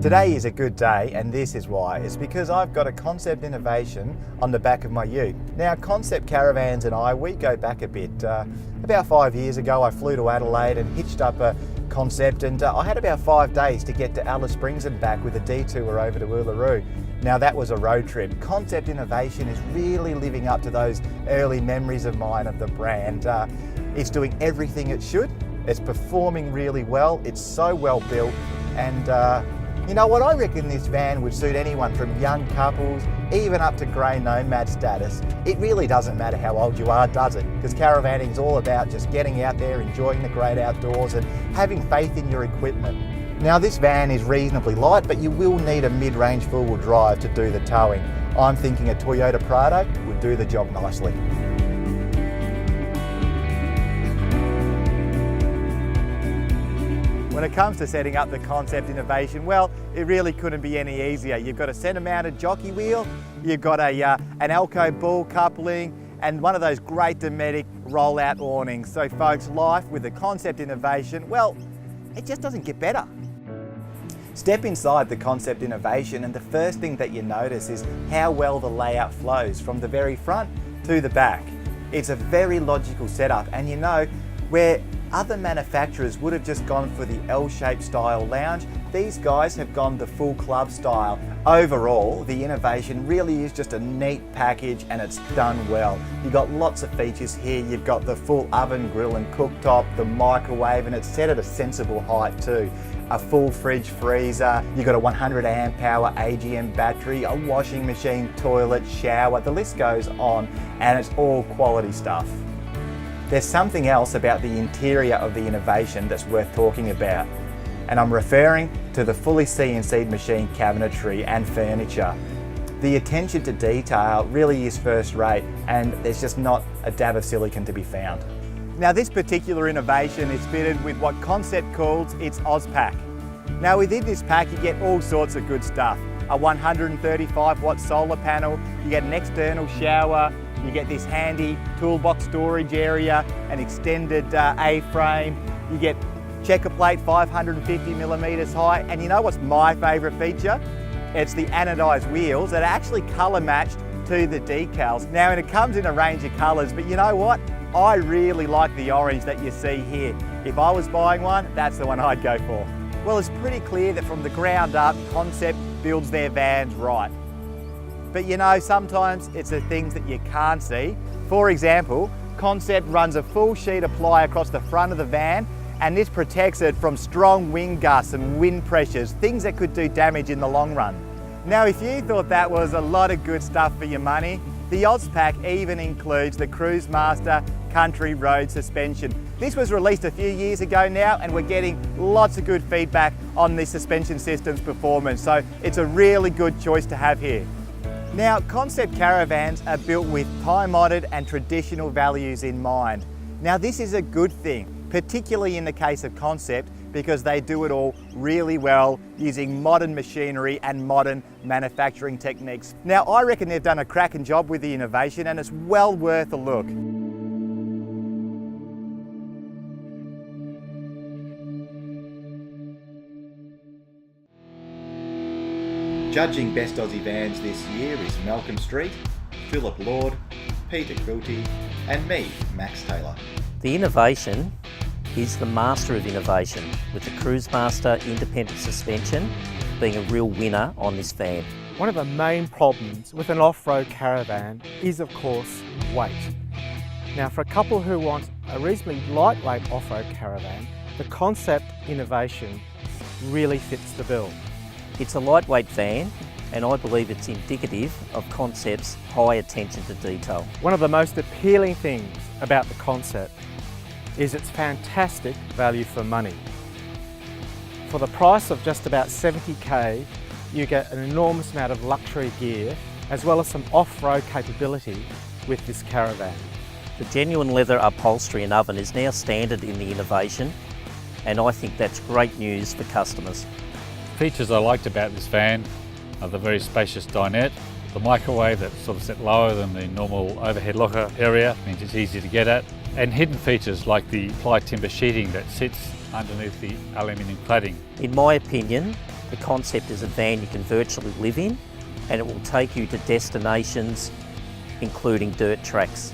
Today is a good day, and this is why. It's because I've got a concept innovation on the back of my ute. Now, Concept Caravans and we go back a bit. About 5 years ago, I flew to Adelaide and hitched up a concept, and I had about 5 days to get to Alice Springs and back with a detour over to Uluru. Now, that was a road trip. Concept innovation is really living up to those early memories of mine of the brand. It's doing everything it should. It's performing really well. It's so well built, and you know what, I reckon this van would suit anyone from young couples, even up to grey nomad status. It really doesn't matter how old you are, does it? Because caravanning is all about just getting out there, enjoying the great outdoors and having faith in your equipment. Now, this van is reasonably light, but you will need a mid-range four-wheel drive to do the towing. I'm thinking a Toyota Prado would do the job nicely. When it comes to setting up the concept innovation, well, it really couldn't be any easier. You've got a centre-mounted jockey wheel, you've got an Alco ball coupling, and one of those great Dometic roll-out awnings. So folks, life with the concept innovation, well, it just doesn't get better. Step inside the concept innovation, and the first thing that you notice is how well the layout flows from the very front to the back. It's a very logical setup, and you know, where other manufacturers would have just gone for the L-shaped style lounge, these guys have gone the full club style. Overall, the innovation really is just a neat package, and it's done well. You've got lots of features here. You've got the full oven, grill and cooktop, the microwave, and it's set at a sensible height too. A full fridge freezer, you've got a 100 amp hour AGM battery, a washing machine, toilet, shower, the list goes on, and it's all quality stuff. There's something else about the interior of the innovation that's worth talking about, and I'm referring to the fully CNC'd machine cabinetry and furniture. The attention to detail really is first rate, and there's just not a dab of silicone to be found. Now, this particular innovation is fitted with what Concept calls its AusPack. Now, within this pack you get all sorts of good stuff. A 135 watt solar panel, you get an external shower, you get this handy toolbox storage area, an extended A-frame, you get checkerplate 550 millimeters high, and you know what's my favourite feature? It's the anodised wheels that are actually colour matched to the decals. Now, and it comes in a range of colours, but you know what? I really like the orange that you see here. If I was buying one, that's the one I'd go for. Well, it's pretty clear that from the ground up, Concept builds their vans right. But you know, sometimes it's the things that you can't see. For example, Concept runs a full sheet of ply across the front of the van, and this protects it from strong wind gusts and wind pressures, things that could do damage in the long run. Now, if you thought that was a lot of good stuff for your money, the AusPack even includes the Cruisemaster Country Road Suspension. This was released a few years ago now, and we're getting lots of good feedback on the suspension system's performance, so it's a really good choice to have here. Now, Concept Caravans are built with time-honoured and traditional values in mind. Now, this is a good thing, particularly in the case of Concept, because they do it all really well using modern machinery and modern manufacturing techniques. Now, I reckon they've done a cracking job with the innovation, and it's well worth a look. Judging Best Aussie Vans this year is Malcolm Street, Philip Lord, Peter Quilty, and me, Max Taylor. The innovation is the master of innovation, with the Cruisemaster independent suspension being a real winner on this van. One of the main problems with an off-road caravan is, of course, weight. Now, for a couple who want a reasonably lightweight off-road caravan, the Concept innovation really fits the bill. It's a lightweight van, and I believe it's indicative of Concept's high attention to detail. One of the most appealing things about the Concept is its fantastic value for money. For the price of just about 70k, you get an enormous amount of luxury gear, as well as some off-road capability with this caravan. The genuine leather upholstery and oven is now standard in the innovation, and I think that's great news for customers. Features I liked about this van are the very spacious dinette, the microwave that's sort of set lower than the normal overhead locker area, means it's easy to get at, and hidden features like the ply timber sheeting that sits underneath the aluminium cladding. In my opinion, The concept is a van you can virtually live in, and it will take you to destinations including dirt tracks.